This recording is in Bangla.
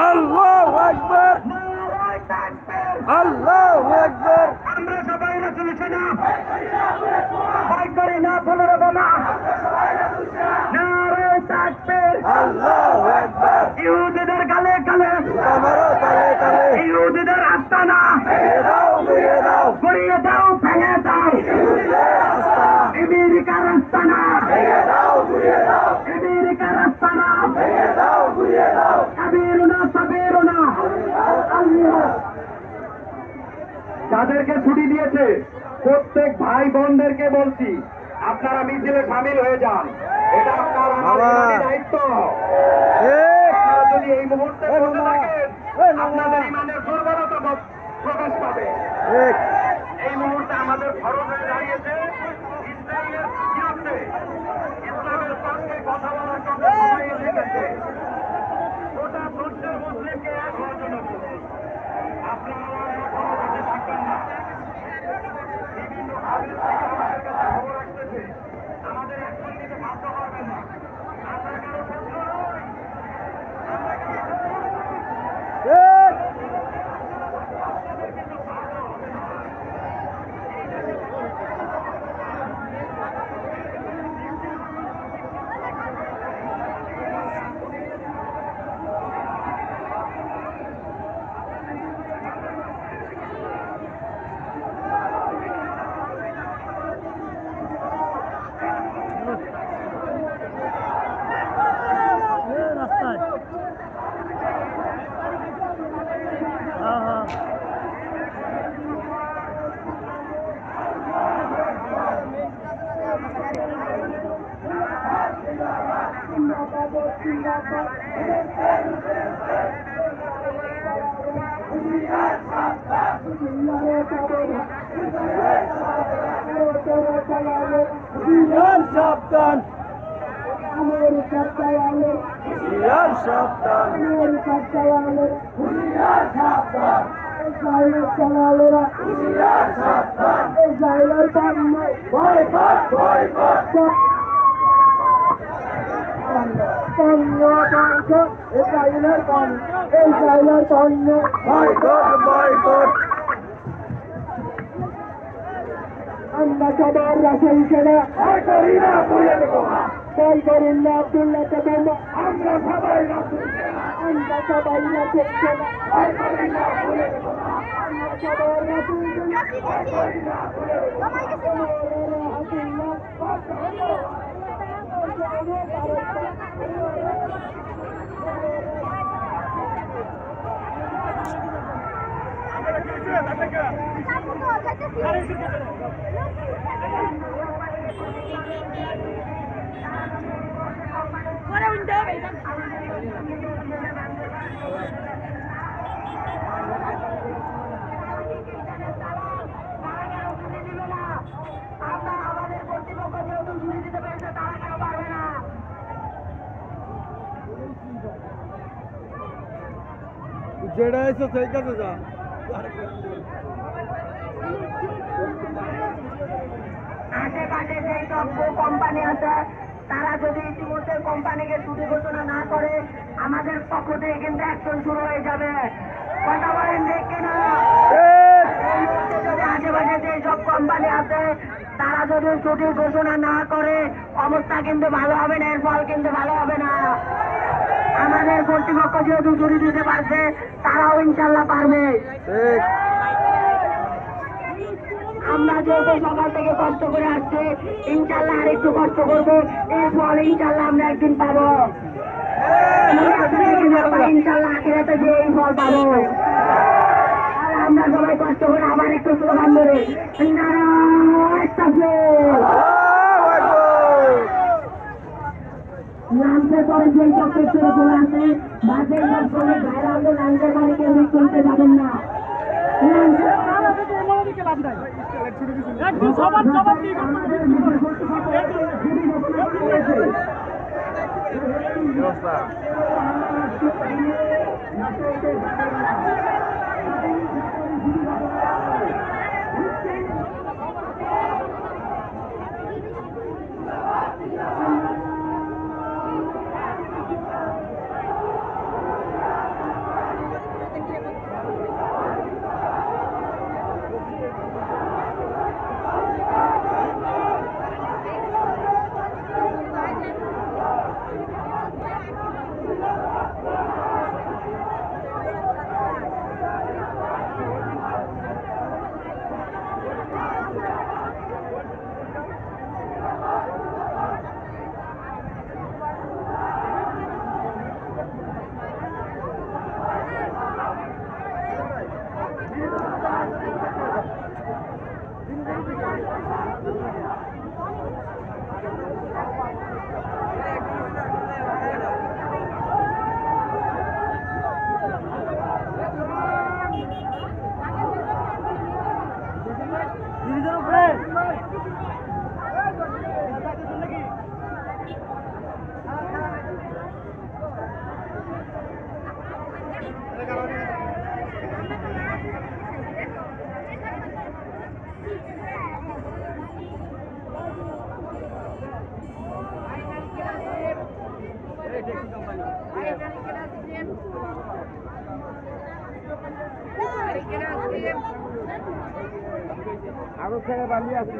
আল্লাহু আকবার, আল্লাহু আকবার। আমরা সবাই চলেছে না ভয় করি না, পনেরো বোনা নারায়ে তাকবীর, আল্লাহু আকবার। ইহুদিদের গালে গালে আমারও তালে তালে ইহুদিদের আস্তানা ঘুরিয়ে দাও, গড়িয়ে দাও, ভেঙে দাও আমেরিকার আস্তানা, ভেঙে দাও, ঘুরিয়ে দাও, আমেরিকার আস্তানা, ভেঙে দাও, ঘুরিয়ে দাও। কাবিরুনা সাবিরুনা। আল্লাহ যাদেরকে ছুটি দিয়েছে প্রত্যেক ভাই বোনদেরকে বলছি, আপনারা মিছিলে সামিল হয়ে যান। এটা আপনার আমার দায়িত্ব। আপনারা যদি এই মুহূর্তে বসে থাকেন, আপনাদের ইমানের দুর্বলতা প্রকাশ পাবে। এই মুহূর্তে আমাদের ফরজ হয়ে দাঁড়িয়েছে ইসরায়েলের বিরুদ্ধে, ইসলামের পক্ষে কথা বলার জন্য সবাই এসেছে। গোটা বিশ্বের মুসলিমকে এক হওয়ার জন্য বলছি, আপনারা এখনো বসে থাকবেন না। বিভিন্ন ভাবের থেকে আমাদের কাছে খবর আসতেছে, আমাদের অ্যাকশন নিতে বাধ্য করবেন না। আমরা কারো শত্রু নই, আমরা কারো শত্রু নই। সাবধান, আমেরিকার দালালের, সাবধান, আমেরিকার দালালের, সাবধান, ইসরায়েলের দালালেরা, সাবধান। ইসরায়েলের পণ্য বয়কট, বয়কট, পণ্য ধ্বংস, ইসরায়েলের পণ্য, ইসরায়েলের পণ্য বয়কট, বয়কট। আমরা সবার রাসেল সেনা ভয় করি না, ভুলে দেবো না। তাই করেন না আব্দুল্লাহ তখন আমরা সবাই রাসূল সেনা, আমরা সবাই রাসেল সেনা, ভয় করি না, ভুলে দেবো না। আমরা সবার রাসেল সেনা, ভয় করি না, ভুলে দেবো না। যেটা এসে সেই কাছে যা। আশেপাশে যে সব কোম্পানি আছে তারা যদি ইতিমধ্যে কোম্পানিকে ছুটি ঘোষণা না করে আমাদের পক্ষ থেকে কিন্তু অ্যাকশন শুরু হয়ে যাবে। কথা বলেন ঠিক কিনা? এই মুহূর্তে যদি আশেপাশে যে সব কোম্পানি আছে তারা যদি ছুটি ঘোষণা না করে অবস্থা কিন্তু ভালো হবে না, এর ফল কিন্তু ভালো হবে না। আমাদের কর্তৃপক্ষ যেহেতু ছুটি দিতে পারছে তারাও ইনশাল্লাহ পারবে। আমরা যেহেতু সকাল থেকে কষ্ট করে আসছি ইনশাল্লাহ আর একটু কষ্ট করবো, এর ফল ইনশাল্লাহ আমরা একদিন পাবো। ইনশাল্লাহ আখিরাতে যে এই ফল পাবো। আর আমরা সবাই কষ্ট করে আবার একটু স্লোগান ধরে নারায়ে তাকবীর, এরপরে যে সব পেছনে চলে আসে বা যে সব শ্রমিক ভাইরা আমাদের লাইনের বাড়ি কেন্দ্রিক করতে যাবেন না। আরো ছেড়ে বানিয়ে আসি